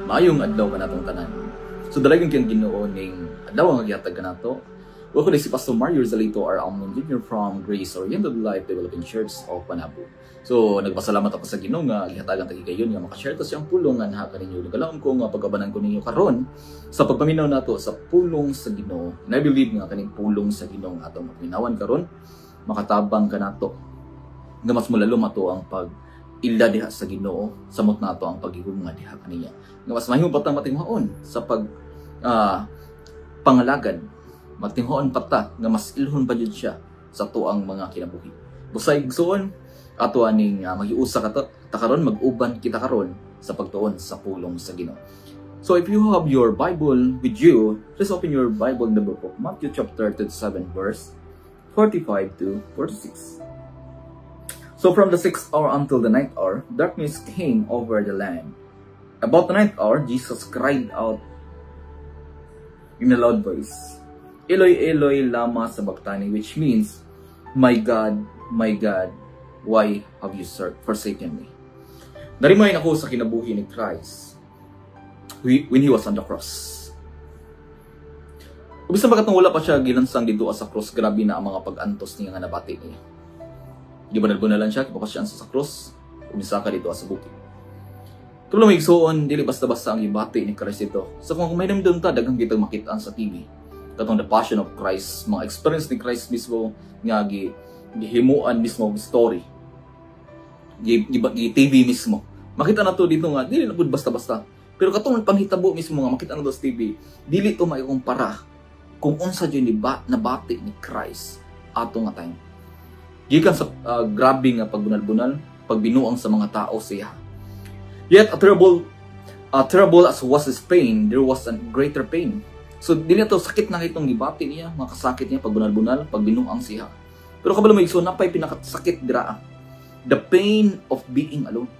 Maayong adlaw kanatong tanan. So dalagang kang Ginoo ning adlaw nga gihatag kanato. Ako si Pastor Mario Zalito, our engineer from Grace Oriented Life Developing Church of Panabo. So nagpasalamat ako sa Ginoo nga gihatagan tagi kayon nga makashare ta siyang pulong nga naha kaninyo. Nagalaom ko nga pagkabanan ko ninyo karon sa pagpaminaw nato sa pulong sa Ginoo. And I believe nga kaning pulong sa Ginoo nga atong maminawan karon makatabang kanato. Nga mas mulalom ato ang ila diha sa Ginoo, samot nato ang pagigugma diha kaniya. Nga mas mahimo patang matinghoon sa pangalagan, matinghoon pata nga mas ilhon pa jud siya sa tuang mga kinabuhi. Busay igsoon ato aning magiusa ta karon mag-uban kita karon sa pagtuon sa pulong sa Ginoo. So if you have your Bible with you, please open your Bible in the book of Matthew chapter 37 verse 45 to 46. So from the 6th hour until the 9th hour, darkness came over the land. About the 9th hour, Jesus cried out in a loud voice, Eloi, Eloi, lama sabachthani, which means, my God, why have you forsaken me? Narimahin ako sa kinabuhi ni Christ when He was on the cross. Ubis na bagat wala pa siya gilansang dito sa cross, grabe na ang mga pag-antos niya nga nabati niya. Gibanal-bunalan siya, kipakas siya sa cross, umisa ka dito sa bukid. Kung may igsoon, dili basta-basta ang ibati ni Christ ito. So kung may namdun ta, daghang kitang makitaan sa TV. Katong The Passion of Christ, mga experience ni Christ mismo, nga gihimuan mismo ang story. TV mismo. Makita na to dito nga, dili na po basta-basta. Pero katong panghitabo mismo nga, makita na to sa TV, dili to maikumpara kung unsa dyan nabati ni Christ ato nga time. Gikan sa grabe nga pagbunal-bunal, pagbinuang sa mga tao siya. Yet, terrible as was his pain, there was a greater pain. So, dili na to sakit na itong gibati niya, mga kasakit niya, pagbunal-bunal, pagbinuang siya. Pero kabalo may igso, napay pinakasakit dira. The pain of being alone.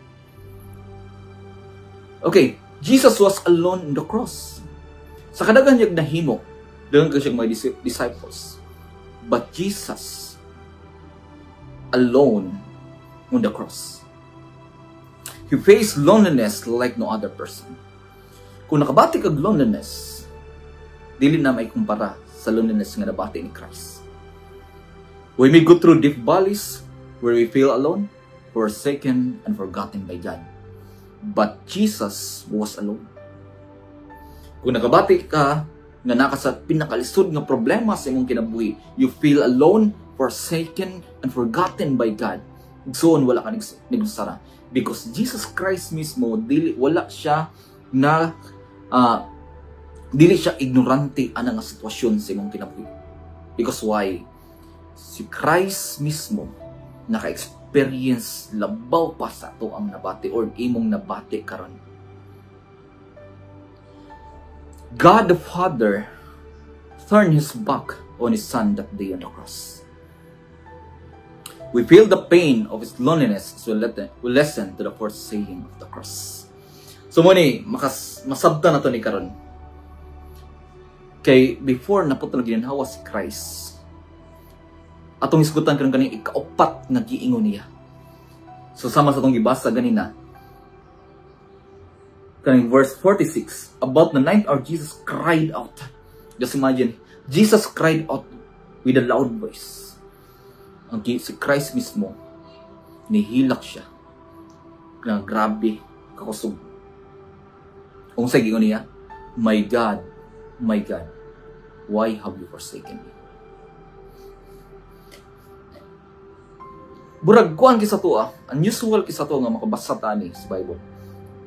Okay, Jesus was alone on the cross. Sa kadagan niyag nahimo, dagan ka siyang mga disciples. But Jesus alone on the cross. He faced loneliness like no other person. Kung nakabati kag loneliness, dili na may kumpara sa loneliness nga nabati ni Christ. We may go through deep valleys where we feel alone, forsaken, and forgotten by God. But Jesus was alone. Kung nakabati ka nga naka sa pinakalisod nga problema sa imong kinabuhi, you feel alone, forsaken, and forgotten by God. Igsoon wala ka nagusara. Because Jesus Christ mismo, wala siya na dili siya ignorante ana nga sitwasyon sa imong kinabuhi. Because why? Si Christ mismo naka-experience labaw pa sa to ang nabati or imong nabati karon. God the Father turned His back on His Son that day on the cross. We feel the pain of His loneliness as we listen to the fourth saying of the cross. So muni, masabta na to ni karon. Kay before na po talaga ginhawa si Christ, atong isgutan karon kaning ikaupat nga giingon niya. So sama sa atong gibasa ganina, kaning verse 46, about the 9th hour Jesus cried out. Just imagine, Jesus cried out with a loud voice. Ang si Christ mismo, nihilak siya. Na grabe, kakusog. Kung sa gingon niya, my God, why have you forsaken me? Burag kuan kisa to unusual kisa to nga makabasa tani sa Bible.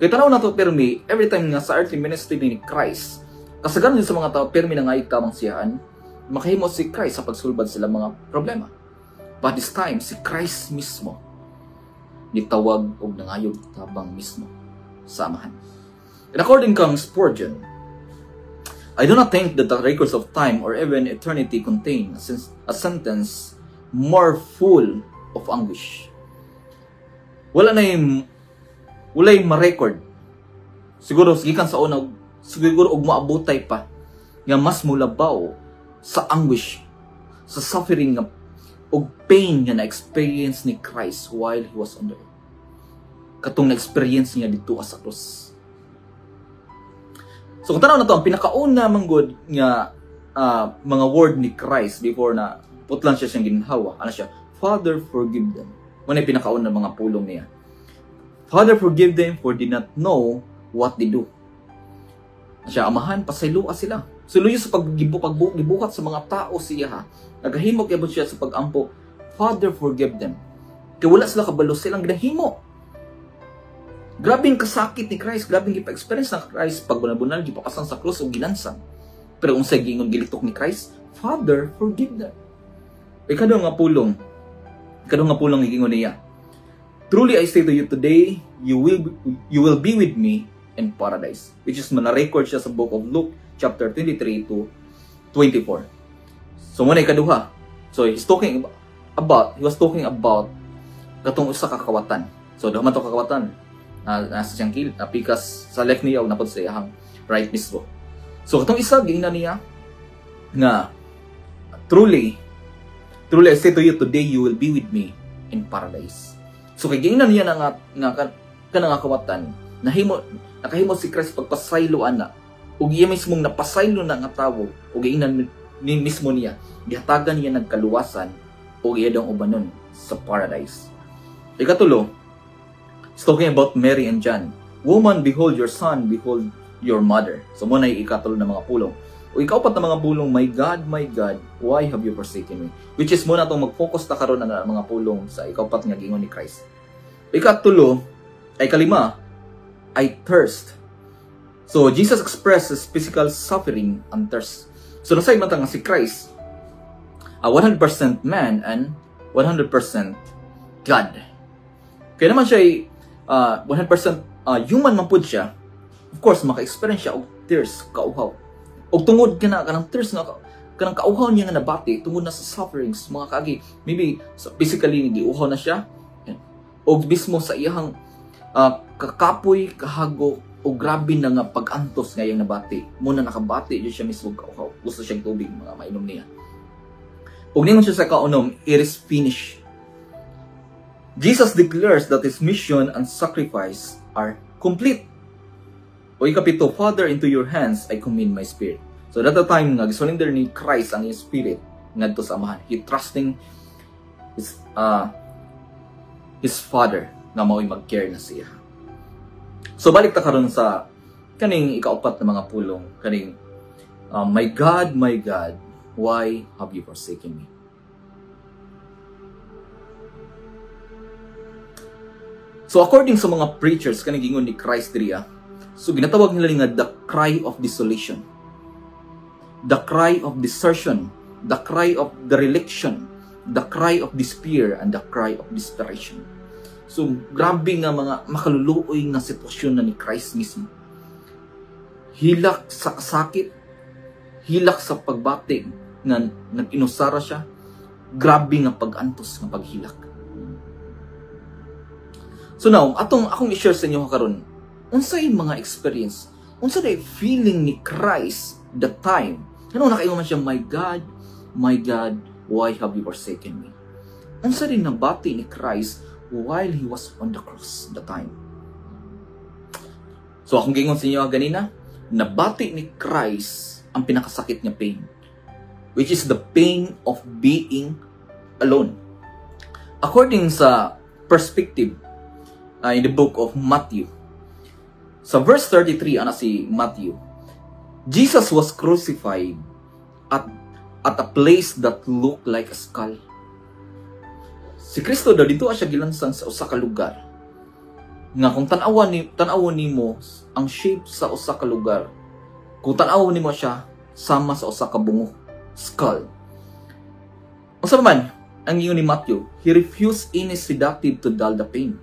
Kaya tanaw na to permi, every time nga sa earthly ministry ni Christ, kasagaran sa mga tao permi na nga ikamang siyahan, makahimo si Christ sa pagsulbad sila mga problema. But this time, si Christ mismo nitawag og nangayog tabang mismo samahan. And according to Spurgeon, I do not think that the records of time or even eternity contain a sentence more full of anguish. Walay ma-record. Siguro gikan sa una, siguro og maabutay pa nga mas mulabaw sa anguish, sa suffering nga og pain nga na-experience ni Christ while He was on the earth. Katong na-experience niya dito sa cross. So kung tanaw na to, ang pinakauna manggod nga mga word ni Christ before na putlan siya siyang ginhawa, ano siya? Father, forgive them. Muna yung pinakauna mga pulong niya. Father, forgive them for they not know what they do. Siya, amahan, pasayloa sila. Suluyo sa paggibukat sa mga tao siya, nagahimog yabot siya sa pag-ampo, Father, forgive them. Kaya wala sila kabalo silang ginahimo. Grabe yung kasakit ni Christ, grabe yung ipa-experience ng Christ pag bunal-bunal, gipakasan sa krus o ginansan. Pero kung sa gingon gilitok ni Christ, Father, forgive them. Ikado nga pulong igingon niya. Truly I say to you today, you will be with me in paradise. Which is mana-record siya sa book of Luke, chapter 23 to 24. So muna ikaduha. So he was talking about katong usa ka kawatan. So daman to kakawatan. Nasa siyang pikas sa left niya o napod sa iyang right mismo. So katong isa gina niya nga truly I say to you today you will be with me in paradise. So kay gina niya nga kawatan nakahimo si Christ pagpasayloan na ug iya mismong napasaylo na nga tawo ug giingnan ni mismo niya gihatagan niya nagkaluwasan ug iya daw ubanon sa paradise. Ikatulo, it's talking about Mary and John. Woman, behold your son, behold your mother. So muna yung ikatulo na mga pulong. O ikaupat na mga pulong, my God, why have you forsaken me? Which is muna itong mag-focus na karon na mga pulong sa ikaupat nga gingon ni Christ. Ikatulo, ay kalima, I thirst. So Jesus expresses physical suffering and thirst. So nasa imata nga si Christ, 100% man and 100% God. Kaya naman siya ay 100% human man pud siya. Of course, maka-experience siya og tears, kauhaw. Og tungod kanang tears nga kanang kauhaw niya nga nabati tungod na sa sufferings mga kaagi. Maybe physically giuhaw na siya. Og mismo sa iyang kakapoy, kahago o grabe na nga pag-antos nga iyang nabati. Muna nakabati jud siya mismo kauhaw. Gusto siyang tubig mga mainom niya. Og ningon siya sa kaunom, it is finished. Jesus declares that his mission and sacrifice are complete. O ikapito, Father, into your hands I commend my spirit. So that the time nga gisurrender ni Christ ang iyang spirit ngadto sa Amahan. He trusting his Father nga mao'y mag-care na siya. So balik ta karon sa kaning ikaupat na mga pulong, kaning my God, why have you forsaken me? So according sa mga preachers kaning gingon ni Christ diriya, so ginatawag nila nga the cry of desolation, the cry of desertion, the cry of dereliction, the cry of despair, and the cry of desperation. So grabe nga mga makaluluoy nga sitwasyon na ni Christ mismo. Hilak sa kasakit, hilak sa pagbatig nga nag-inusara siya, grabe nga pag-antos nga paghilak. So now, akong i-share sa inyo karon, unsay mga experience, unsay feeling ni Christ the time. Ano nakaingon man siya, my God, why have you forsaken me? Unsay rin nabati ni Christ while he was on the cross the time. So akong gingon sa inyo ganina, nabati ni Christ ang pinakasakit niya pain, which is the pain of being alone. According sa perspective in the book of Matthew, sa verse 33, ana si Matthew, Jesus was crucified at a place that looked like a skull. Si Kristo daw dito siya gilansang sa usa ka lugar nga kung tan-awon nimo ang shape sa usa ka lugar, kung tan-awon nimo siya sama sa usa ka bungo, skull. Unsa man ang ingon ni Matthew, he refused any sedative to dull the pain.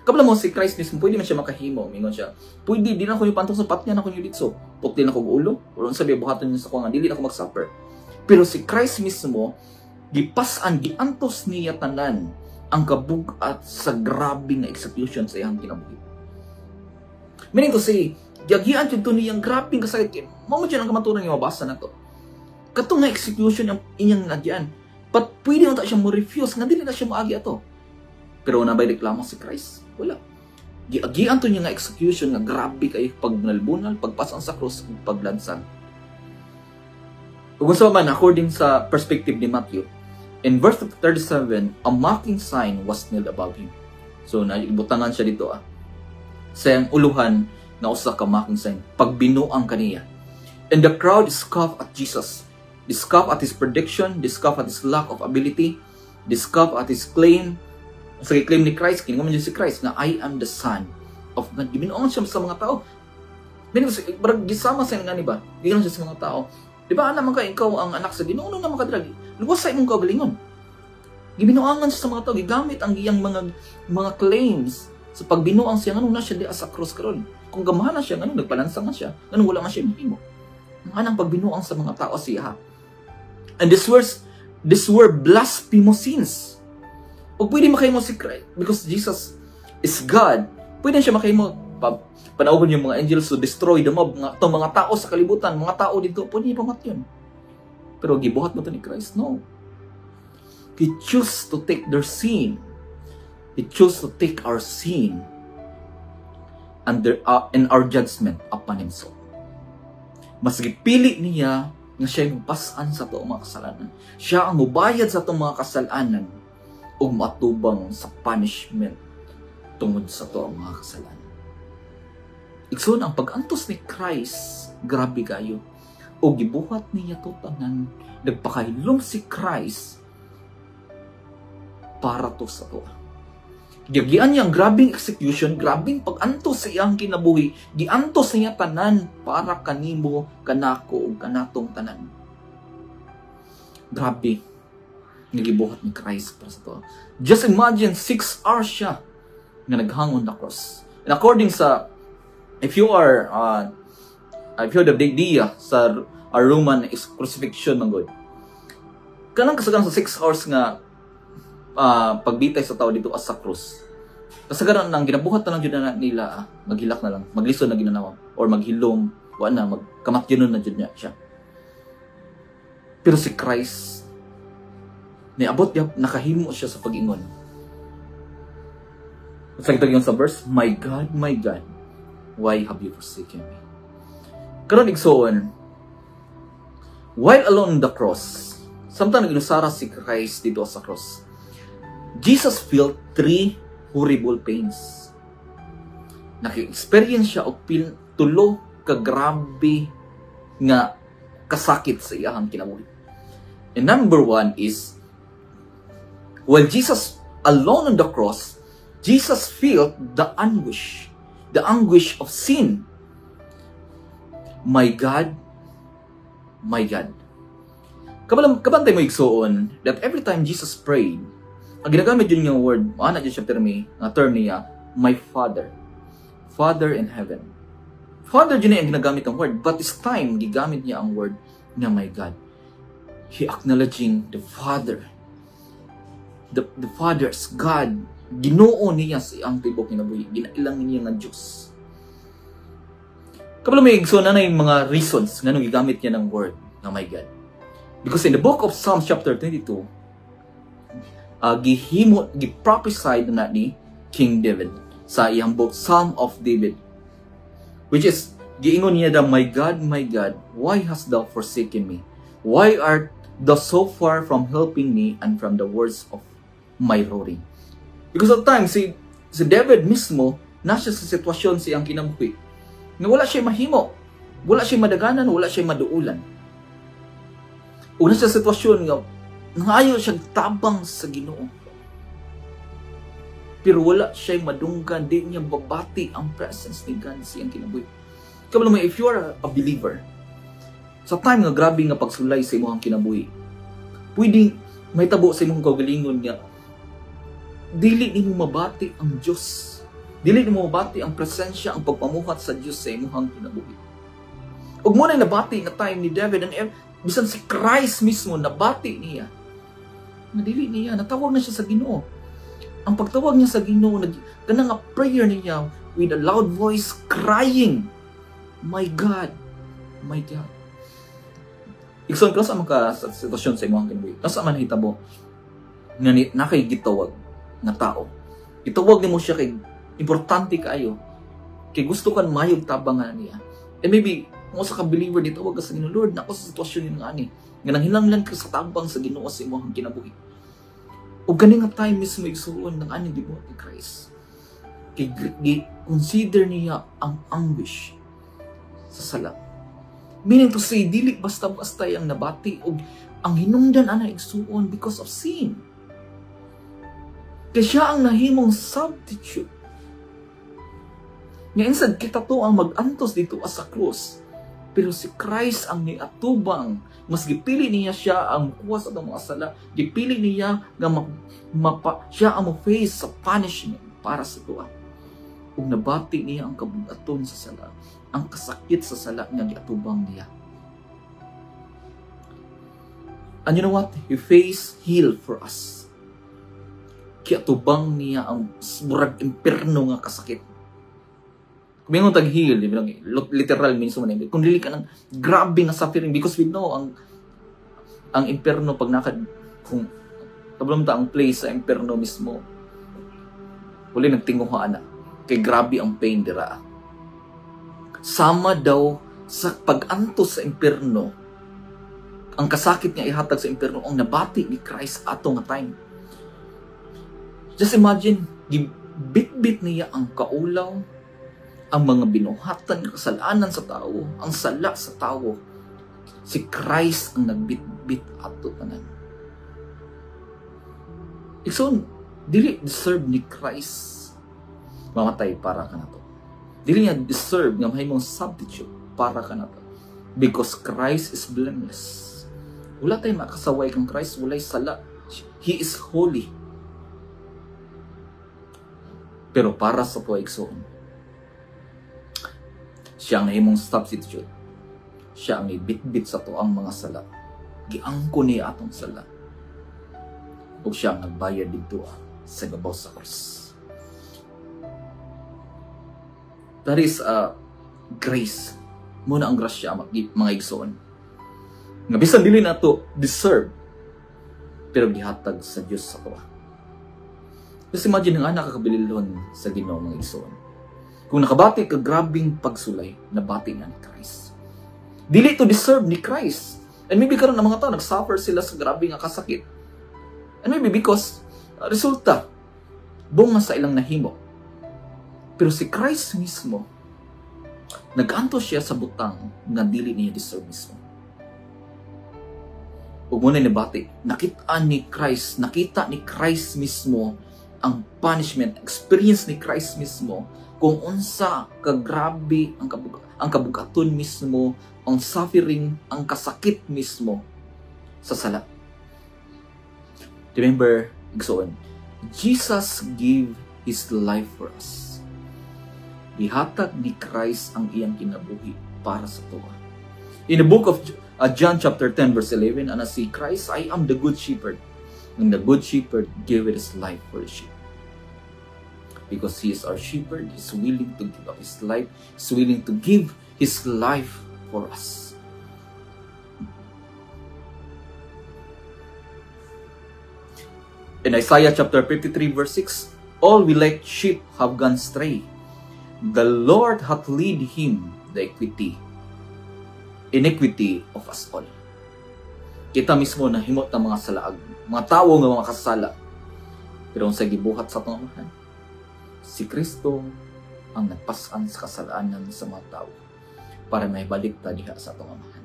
Kabla mo si Christ mismo, pwede man siya makahimo. Mingon siya, pwede, di na ko yung pantong sa patnya na ko yung ditso. Pukti na ko ulo, o sabi, buhatan niya sa kuwangan, dili na ko mag-suffer. Pero si Christ mismo, gipasan, giantos niya tanan ang kabugat sa grabe nga execution sa iyang kinabuhi. Meaning to say, giagian yun to niyang grabing kasakit. Mamo dyan ang kamaturan yung mabasa na to. Kato nga execution yung inyang nadyan. But pwede mo ta siya mo refuse, nga dili na siya maagi ato. Pero na ba'y reklamo si Christ? Wala. Giagian to niya nga execution nga grabe kay pagnalbunal, pagpasang sa cross, ug paglansang. Ug sa man according sa perspective ni Matthew, in verse 37, a mocking sign was nailed above him. So naibutangan siya dito sa uluhan na usa ka mocking sign, pagbinuang kaniya. And the crowd scoffed at Jesus. They scoffed at his prediction, they scoffed at his lack of ability, they scoffed at his claim. Sa claim ni Christ, kiningaman niya si Christ na I am the Son of God. Binuangan siya sa mga tao. Gisama sa nga ni ba? Gilang siya sa mga tao. Di ba, naman ka, ikaw ang anak sa Ginoo, na makadrag. Luwas sa imong kagalingon. Gibinuangan siya sa mga tao, gigamit ang iyang mga claims sa pagbinuang siya, ganun na siya di sa cross karon. Kung gamahan na siya, ganun, nagpalansang na siya, ganun, wala man siya mahimo. Ang anang pagbinuang sa mga tao siya. And these were blasphemous sins. O pwede makahimo si Christ, because Jesus is God, pwede siya makahimo, panahon yung mga angels to destroy the mob, mga tao sa kalibutan, mga tao dito, pwede niya pamat yun. Pero gibuhat mo ito ni Christ? No. He chose to take their sin. He chose to take our sin and our judgment upon Himself. Mas gipili niya nga siya yung pasan sa ito mga kasalanan. Siya ang mubayad sa itong mga kasalanan o matubang sa punishment tungod sa ito ang mga kasalanan. Ikson, ang pag-antos ni Christ, grabe kayo. O gibuhat niya to tanan, nagpakahilom si Christ para to sa to. Giagian niya ang grabing execution, grabing pag-antos sa iyang kinabuhi, giantos niya tanan para kanimo, kanako, o kanatong tanan. Grabe, nagibuhat ni Christ para sa to. Just imagine, 6 hours siya na naghangon na cross. And according sa if you have the idea sa Roman crucifixion man good. Kanang kasagaran sa 6 hours nga pagbitay sa tao dito as sa cross. Kasagaran nang ginabuhat na lang jud na nila, maghilak na lang, maglisod na ginanawa or maghilom, wa na magkamatyonon na jud niya siya. Pero si Christ niabot niya, nakahimo siya sa pag-ingon. Sa kitag yung sa verse, my God, why have you forsaken me? Karon igsoon, while alone on the cross, samtang nag-inusara si Christ dito sa cross, Jesus felt 3 horrible pains. Naki-experience siya og tulo ka grabe nga kasakit sa iyang kinabuhi. And number 1 is, while Jesus alone on the cross, Jesus felt the anguish of sin. My God, kabantay mo igsoon that every time Jesus prayed, ang ginagamit yun yung word, ana dyan siya term niya, my Father in heaven. Father dyan yung ginagamit ang word, but this time, gigamit niya ang word na my God. He acknowledging the Father. The Father's God. Ginoo niya sa iyang tibok kinabuhi. Ginailang niya nga Diyos. Kapag may igsoon na yung mga reasons nga nung gigamit niya ng word na my God. Because in the book of Psalms chapter 22, giprophesied na ni King David sa iyang book Psalm of David, which is giingon niya da, my God, why hast thou forsaken me? Why art thou so far from helping me and from the words of my roaring? Because of time, si David mismo nasa sa sitwasyon siyang kinabuhi na wala siya mahimo, wala siya madaganan, wala siya maduulan. Una sa sitwasyon nga nangayo siya tabang sa Ginoo. Pero wala siya madunggan, di niya babati ang presence ni God sa iyang kinabuhi. Kabalo mo, if you are a believer, sa time nga grabe nga pagsulay sa imong kinabuhi, pwedeng may tabo sa imong kaugalingon nga dili nimo mabati ang Diyos. Dili nimo mabati ang presensya, ang pagpamuhat sa Diyos sa imong kinabuhi. Ug mo na nabati nga time ni David, and bisan si Christ mismo nabati niya. Nadili niya, natawag na siya sa Ginoo. Ang pagtawag niya sa Ginoo, kanang nga prayer niya with a loud voice crying, my God. Ikson ko sa mga sitwasyon sa imong kinabuhi. Nasa man hitabo nga nakay gitawag na tao. Itawag nimo siya kay Importante kayo. Kay gusto kan mayog tabangan niya. Maybe, mo sa ka-believer dito, wag ka sa Ginoo, Lord, nako sa sitwasyon yun nga ni. Nga nanghinanglan ka sa tabang sa Ginoo sa imong kinabuhi. O gani nga tayo mismo igsuon ng ani dibuhat ni Christ. Kay consider niya ang anguish sa sala. Meaning to say, dili basta-basta ang nabati o ang hinungdan ana igsuon because of sin. Kaya siya ang nahimong substitute. Nga insad kita to ang mag-antos dito sa krus. Pero si Christ ang niatubang. Mas gipili niya siya ang kuwas at mga sala. Gipili niya nga siya ang ma-face sa punishment para sa tuwa. Kung nabati niya ang kabugaton sa sala, ang kasakit sa sala nga giatubang niya. And you know what? He faced hell for us. Kiatubang niya ang murag imperno nga kasakit. Kung yung tag-heal, literal means mo na yun. Kung dili ka ng grabe nga suffering, because we know ang imperno pag kung tablam ta ang place sa imperno mismo, huli nagtinguhaan na. Kay grabe ang pain dira. Sama daw sa pag-antos sa imperno, ang kasakit niya ihatag sa imperno, ang nabati ni Christ ato nga time. Just imagine, bit-bit niya ang kaulaw, ang mga binuhatan ng kasalanan sa tao, ang sala sa tao. Si Christ ang nagbit-bit ato tanan. So, dili deserve ni Christ mamatay para ka na to. Dili niya deserve nga mahimong substitute para ka na to. Because Christ is blameless. Wala tayong makasaway kang Christ, walay sala. He is holy. Pero para sa poigsoon, siya ang nahimong substitute. Siya ang ibit-bit sa toang mga sala. Giangko niya atong sala. O siya ang nagbayad dito sa gabaw sa krus. That is grace. Muna ang grasya, mga igsoon. Nga bisan dili na to deserve, pero gihatag sa Diyos sa tuwa. Just imagine ang anak kakabililon sa Ginoo, mga igsoon. Kung nakabati ka grabing pagsulay, nabati nga ni Christ. Dili to deserve ni Christ. And maybe karon ang mga tao nagsuffer sila sa grabing kasakit. And maybe because resulta bunga sa ilang nahimo. Pero si Christ mismo nag-anto siya sa butang nga dili niya deserve mismo. Ug muna ni bati, nakita ni Christ mismo ang punishment, experience ni Christ mismo kung unsa kagrabe ang kabugaton mismo, ang suffering, ang kasakit mismo sa sala. Remember, igsoon, Jesus gave His life for us. Ihatag ni Christ ang iyang kinabuhi para sa tuwa. In the book of John chapter 10 verse 11, ana si Christ, I am the good shepherd. And the good shepherd gave His life for the sheep. Because He is our shepherd, He's willing to give up His life, He's willing to give His life for us. In Isaiah chapter 53 verse 6, all we like sheep have gone astray. The Lord hath lead him the iniquity of us all. Kita mismo na himot ng mga salaag, mga tao nga mga kasala. Pero sa gibuhat sa atong amahan, si Kristo ang nagpasan sa kasalanan sa mga tao para may balik ta diha sa atong amahan.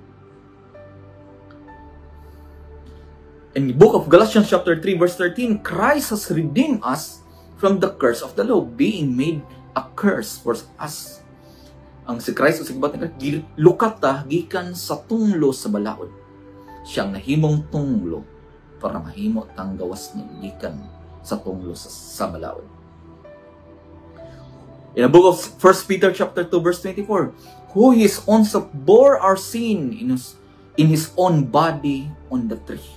In the book of Galatians chapter 3 verse 13, Christ has redeemed us from the curse of the law, being made a curse for us. Ang si Christ sa gibat lukat ta gikan sa tunglo sa balaod. Siyang nahimong tunglo para mahimo tang gawas niya gikan sa tunglo sa balaod. In the book of 1 Peter chapter 2 verse 24, who His own self bore our sin in His own body on the tree.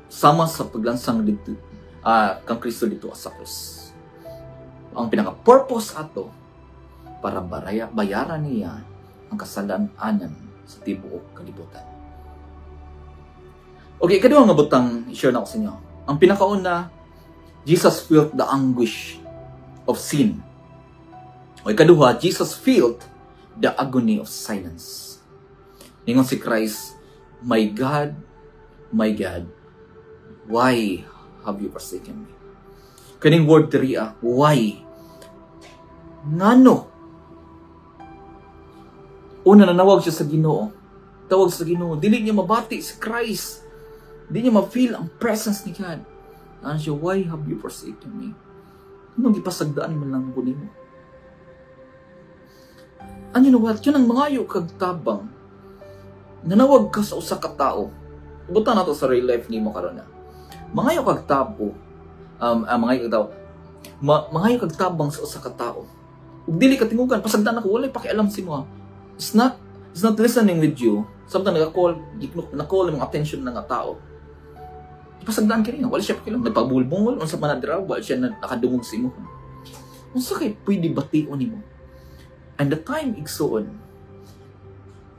Sama sa paglansang dito kang Kristo dito sa krus. Ang pinaka-purpose ato para bayaran niya ang kasalanan sa tibuok kalibutan. Okay, kaduha nga butang i-share na ko sa inyo. Ang pinakauna, Jesus felt the anguish of sin. O ikaduha, Jesus felt the agony of silence. Ningon si Christ, my God, why have you forsaken me? Kaning word diriya, why? Ngano? Una, nanawag siya sa Ginoo. Tawag sa Ginoo. Dili niya mabati si Christ. Dili niya ma-feel ang presence ni God. Ano siya, why have you forsaken me? Anong ipasagdaan man lang ko nimo? Ano na what? Yun ang mangayo kag tabang. Nanawag ka sa usa ka tao. Ibutan nato sa real life nimo karon na. Mangayo kag tabo. Mangayo kag tabang sa usa ka tao. Ug dili ka tingugan, pasagdaan ako, walay pakialam si mo. It's not listening with you. Sometimes na-call yung attention ng tao. Ipasagdaan ka rin. Wala siya pakialam. Nagpabulbungol. Unsa man nadira. Wala siya nakadungog sa imo. Unsa kay pwede bation nimo? And the time igsoon,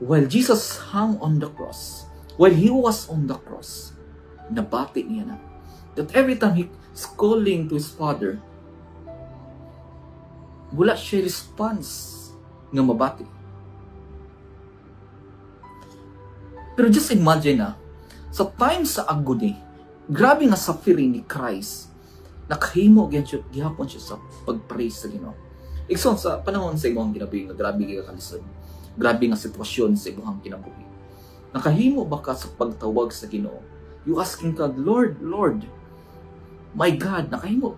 while Jesus hung on the cross, while He was on the cross, nabati niya na. That every time He's calling to His Father, wala siya response nga mabati. Pero just imagine sa time sa agony, grabe nga suffering ni Christ, nakahimo gihapon siya sa pag-praise sa Ginoo. Igsoon sa panahon sa imong kinabuhi nga grabe ka kalisod. Grabe nga sitwasyon sa imong kinabuhi. Nakahimo ba ka sa pagtawag sa Ginoo? You asking God, Lord, my God, nakahimo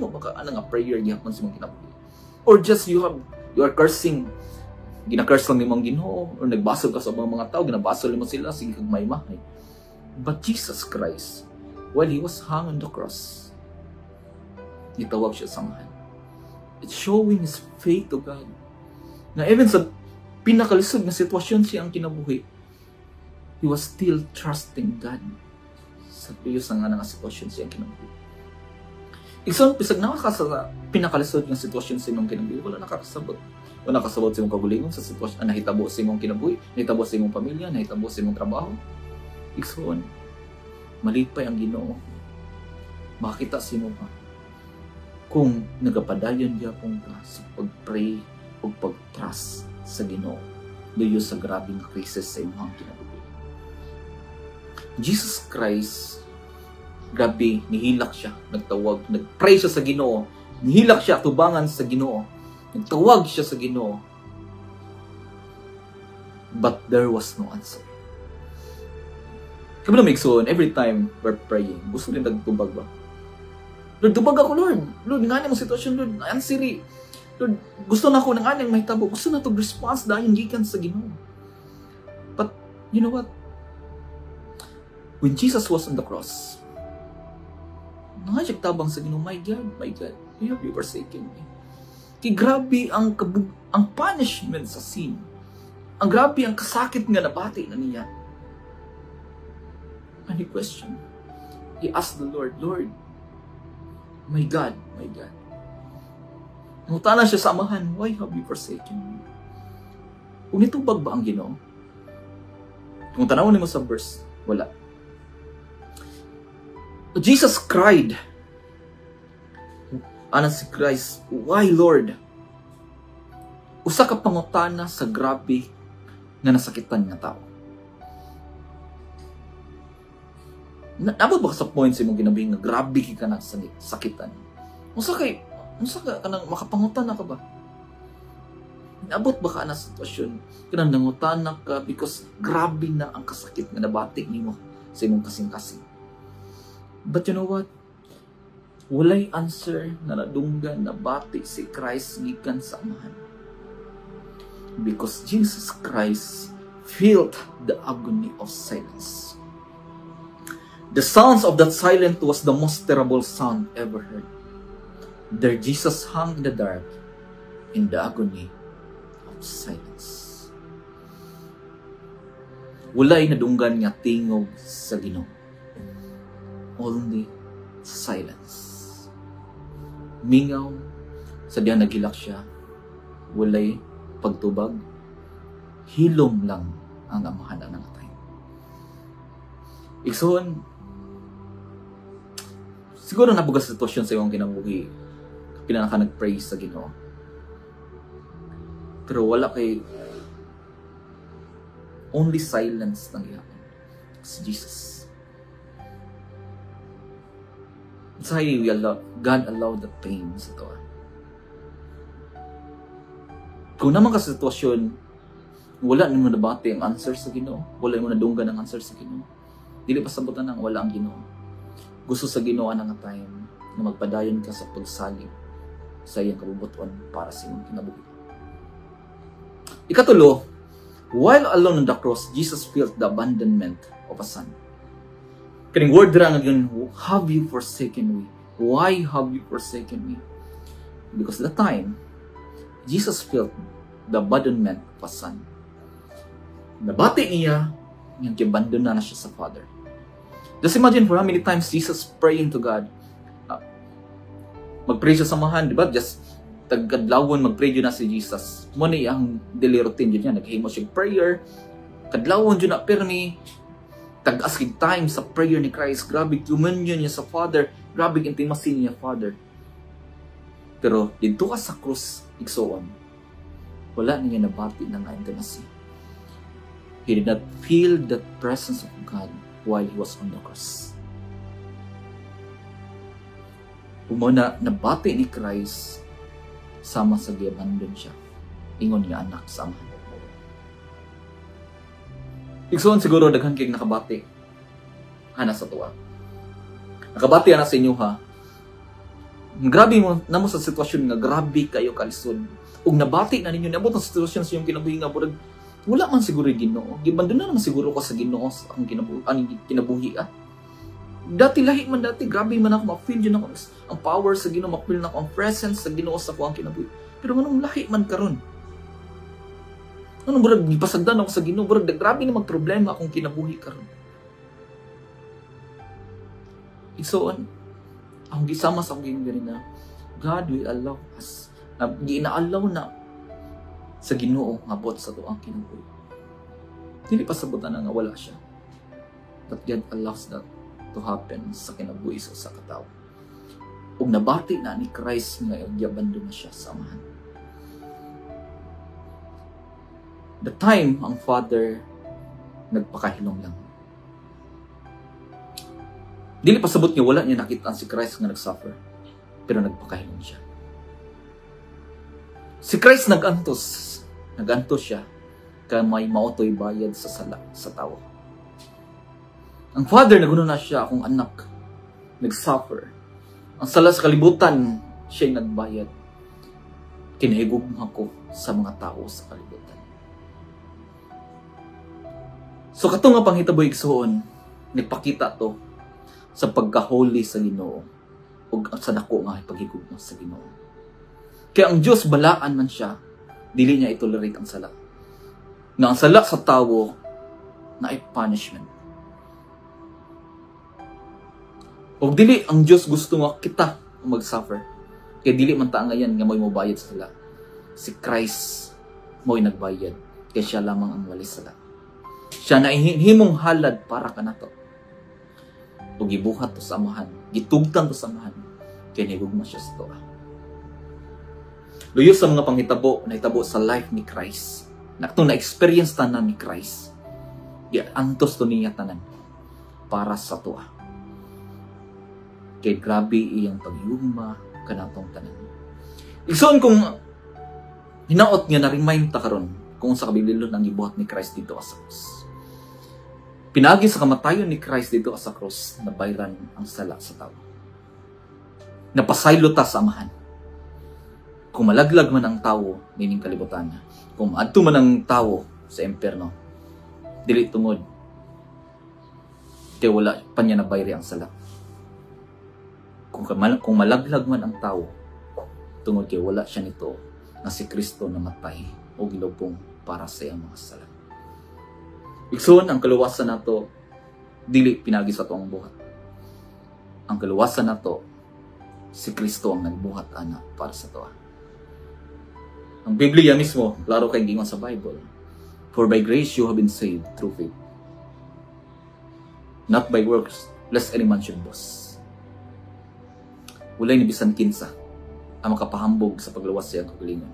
ba ka ana nga prayer gihapon sa imong kinabuhi? Or just you are cursing, gina-curse lang nimong Ginoo, or nagbasol ka sa mga tao, ginabasol mo sila, sige kag may-mahay. But Jesus Christ, while He was hung on the cross, gitawag siya sa ngahan. It's showing His faith to God. Na even sa pinakalisod na sitwasyon siya ang kinabuhi, He was still trusting God sa tuyos nga nga sitwasyon siya ang kinabuhi. Igsoon, pisag nakaka sa pinakalisod ng sitwasyon sa imong kinabuhi, wala nakakasabot. Wala nakasabot sa imong kagulingon sa sitwasyon, nahitabo sa imong kinabuhi, nahitabo sa imong pamilya, nahitabo sa imong trabaho. Igsoon, malipay ang Ginoo. Makita sa imo pa kung nagapadayon gyapon ka sa pag-pray o pag-trust sa Ginoo duyo sa grabing krisis sa imong kinabuhi. Jesus Christ, grabe, nihilak siya, nagtawag, nag-pray siya sa Ginoo, nihilak siya, tubangan sa Ginoo, nagtawag siya sa Ginoo, but there was no answer. Kami na Migsoon, every time we're praying, gusto rin nagtubag ba? Lord, tubag ako, Lord. Lord, nga niya mong sitwasyon, Lord, ansiri. Lord, gusto na ako ng anong mahitabo. Gusto na itong response dahil gikan sa Ginoo. But, you know what? When Jesus was on the cross, tabang sa Ginoo, my God, why have you forsaken me? Kaya grabe ang punishment sa sin. Ang grabe ang kasakit nga nabati na niya. And he questioned. He asked the Lord, Lord, my God. Nangutana siya sa amahan, why have you forsaken me? Kung nitubag ba ang Ginoo? Kung tanawin mo sa verse, wala. Jesus cried. Anan si Christ, why Lord? Usa ka pangutana sa grabe nga nasakitan nga tao. Nabot ba ka sa point sa imong ginabuhi nga grabe ka na sakitan? Unsa ka kanang makapangutana ka ba? Nabot ba ka na sitwasyon kanang nangutana ka because grabe na ang kasakit nga nabati nimo sa imong kasing-kasing? But you know what? Walay answer na nadunggan na bati si Christ gikan sa amahan. Because Jesus Christ felt the agony of silence. The sounds of that silence was the most terrible sound ever heard. There Jesus hung in the dark in the agony of silence. Walay nadunggan nga tingog sa Ginoo. Only silence. Mingaw sa diyan nagilak siya. Walay pagtubag. Hilom lang ang amahan ng natay. Igsoon, siguro nabugas sitwasyon sa iyong kinabuhi. pila na ka nag-pray sa Ginoo. Pero wala kay only silence lang gihapon si Jesus. That's how God allowed the pain sa to. Kung naman ka sa sitwasyon, wala nimo nabati ang answer sa Ginoo, wala nimo nadunggan ang answer sa Ginoo, dili pa sabutan nang wala ang Ginoo. Gusto sa Ginoo na nga time na magpadayon ka sa pagsalig sa iyang kabubuton para sa imong kinabuhi. Ikatulo, while alone on the cross, Jesus felt the abandonment of a son. Kaning word ra nga yun, have you forsaken me? Why have you forsaken me? Because at the time, Jesus felt the abandonment of a son. Nabati niya, yung abandon na siya sa Father. Just imagine for how many times Jesus praying to God. Mag-pray siya samahan, di ba? Just tagkadlawon, mag-pray yun na si Jesus. Muna ang daily routine yun niya. Naghimo siya prayer. Kadlawon yun na permi. Tag-asking time sa prayer ni Christ. Grabe communion niya sa Father. Grabe intimacy niya Father. Pero dito ka sa krus, igsoon, wala niya nabati ng intimacy. He did not feel the presence of God while he was on the cross. Umuna, nabati ni Christ sama sa giabandon siya. Ingon nga anak sama. Igsoon siguro daghan kay nakabati. Ana sa tuwa. Nakabati ana sa inyo ha. Grabe mo namo sa sitwasyon nga grabe kayo kalisod. Ug nabati na ninyo nabot ang sitwasyon sa iyong kinabuhi nga burag wala man siguro Ginoo. Gibandon na naman siguro ko sa Ginoo ang kinabuhi Dati lahi man dati grabe man ako ma-feel yun ako ang power sa Ginoo, ma-feel na ako ang presence sa Ginoo sa ko ang kinabuhi. Pero nganong lahi man karon? Anong burag gipasagdan ako sa Ginoo, burag grabe na magproblema akong kinabuhi karon. Igsoon ang gisama sa akong ginoo na God will allow us na gina-allow na sa Ginoo nga bot sa tuang kinabuhi. Dili pa sabutan na nga wala siya. But God allows that to happen sa kinabuhi sa katao. Ug nabati na ni Christ nga gyabando na siya sa amahan. The time ang Father nagpakahilong lang. Dili pasabot niya wala niya nakita si Christ nga nagsuffer. Pero nagpakahilong siya. Si Christ nagantos siya kaya may mautoy bayad sa sala sa tao. Ang Father naguno na siya akong anak. Nagsuffer. Ang sala sa kalibutan siya'y nagbayad. Kinahigugma ko sa mga tao sa kalibutan. So kato nga panghitaboy igsoon, nagpakita to sa pagka-holy sa Ginoo ug sa dako nga paghigugma sa Ginoo. Kaya ang Dios balaan man siya, dili niya itolerate ang sala. Na ang sala sa tawo na ay punishment. Ug dili ang Dios gusto nga kita mag-suffer. Kaya dili man ta ngayon nga mo'y mobayad sa sala. Si Christ mo'y nagbayad. Kaya siya lamang ang walis sala. Siya na himong halad para kanato. Ug gibuhat to sa amahan, gitugtan to sa amahan. Kaya nahigugma siya sa tuwa. Luyo sa mga panghitabo, nahitabo sa life ni Christ. Na itong na-experience tanan ni Christ. Antos to niya tanan para sa tuwa. Kaya grabe iyang paghigugma kanatong tanan. Igsoon kung hinaot nga na-remind ta karon kung sa kabililon ang gibuhat ni Christ dito sa krus. Pinagi sa kamatayon ni Christ dito sa krus na bayran ang sala sa tao. Napasaylo ta sa amahan. Kung malaglag man ang tao, nining kalibutan na. Kung maadto man ang tao sa impyerno, dili tungod. Kaya wala pa niya nabayri ang sala. Kung malaglag man ang tao, tungod kaya wala siya nito na si Kristo namatay o gilubong para sa iyang mga sala. Igsoon, ang kaluwasan nato dili pinagi sa tuang buhat. Ang kaluwasan nato si Kristo ang nagbuhat ana para sa tuwa. Ang Biblia mismo, klaro kay gingon sa Bible, for by grace you have been saved through faith, not by works, lest any man should boast. Walay ni bisan kinsa ang makapahambog sa pagluwas sa iyang kagalingon.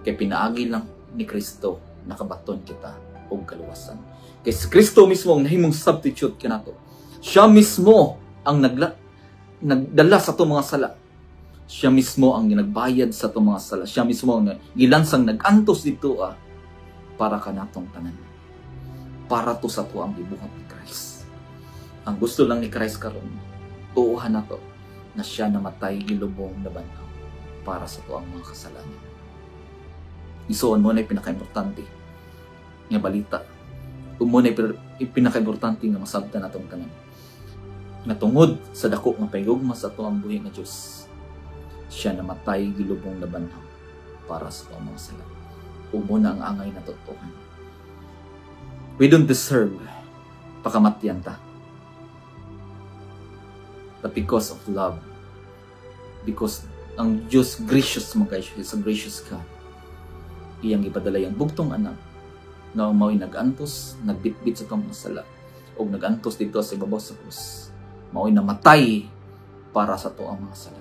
Kay pinaagi lang ni Kristo nakabaton kita og kaluwasan. Kay si Kristo mismo ang nahimong substitute kanato. Siya mismo ang nagdala sa itong mga sala. Siya mismo ang nagbayad sa itong mga sala. Siya mismo ang gilansang nag-antos dito para kanatong tanan. Para to sa to ang gibuhat ni Christ. Ang gusto lang ni Christ karon, tuuhan na to na siya namatay gilubong na banhaw para sa to ang mga kasalanan. Isuon mo na pinaka-importante nga balita. Mo na pinaka-importante nga masabtan natong tanan. Nga tungod sa dako nga paigugma sa to ang buhi nga Dios, siya namatay gilubong na banhaw para sa to ang mga sala. Mo na ang angay na totohan. We don't deserve pakamatyan ta. But because of love, because ang Diyos gracious mo kayo, He's a gracious God. Iyang ipadala yung bugtong anak na mao'y nag-antos, nagbitbit sa itong masala, o nag-antos dito sa ibabaw sa krus. Mao'y namatay para sa to ang mga sala.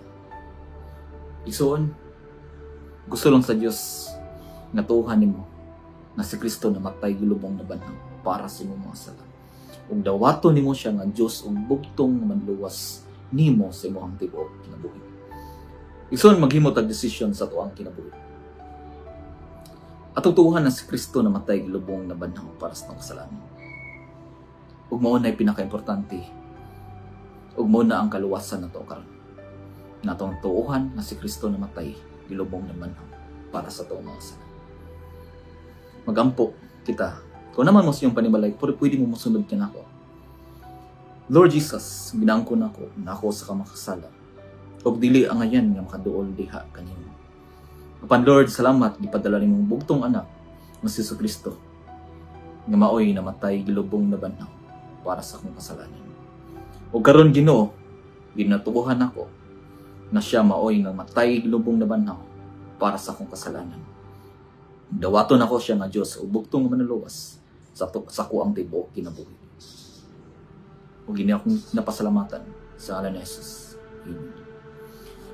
Isuon, gusto lang sa Diyos na tuhan nimo na si Kristo namatay gilubong na banhaw para sa imong mga sala. Ug dawato nimo siya nga Dios ug bugtong manluwas nimo sa imong tibuok kinabuhi. Ison maghimo tag desisyon sa tuang kinabuhi. Atutuhan na si Kristo namatay gilubong na banhaw para sa tong kasalanan. Ug mao na pinaka-importante. Ug mao na ang kaluwasan nato karon. Natong tuuhan na si Kristo namatay gilubong na banhaw para sa tuong mga kasalanan. Magampo kita. Kung naman mo sa iyong panibalay, pwede mo masunod ka na ako. Lord Jesus, binangko na ako sa kamakasala. Og dili ang ayan nga makaduol diha kanimo. Apan Lord, salamat gipadala nimong bugtong anak nga si Kristo nga maoy namatay gilubong na banhaw para sa akong kasalanan. Og karon Ginoo, ginatubuhan ako na siya maoy namatay gilubong na banhaw para sa akong kasalanan. Dawaton ako siya nga Dios ug bugtong manuluwas sa ko ang tibuok kinabuhi. Ug gini akong napasalamatan sa ngalan ni Jesus. Amen.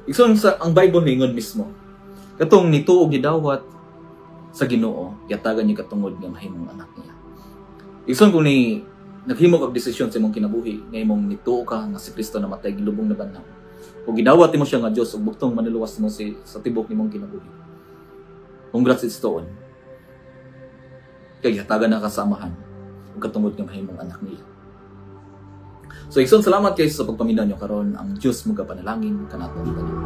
Igsoon sa ang Bible ningon mismo. Katong nituog ni dawat sa Ginoo, yatagan niya katungod nga mahimong anak niya. Igsoon kung ni naghimo kag desisyon sa imong kinabuhi, nga imong nituo ka nga si Kristo namatay gilubong na banhaw. Ug gidawat nimo siya nga Dios ug bugtong manuluwas mo sa tibuok nimong kinabuhi. Congrats it's to on. Kaya yatagan na kasamahan ug katungod nga mahimong anak niya. So igsoon salamat kayo sa pagpaminaw niyo karon. Ang Dios mo panalangin kanatong tanan.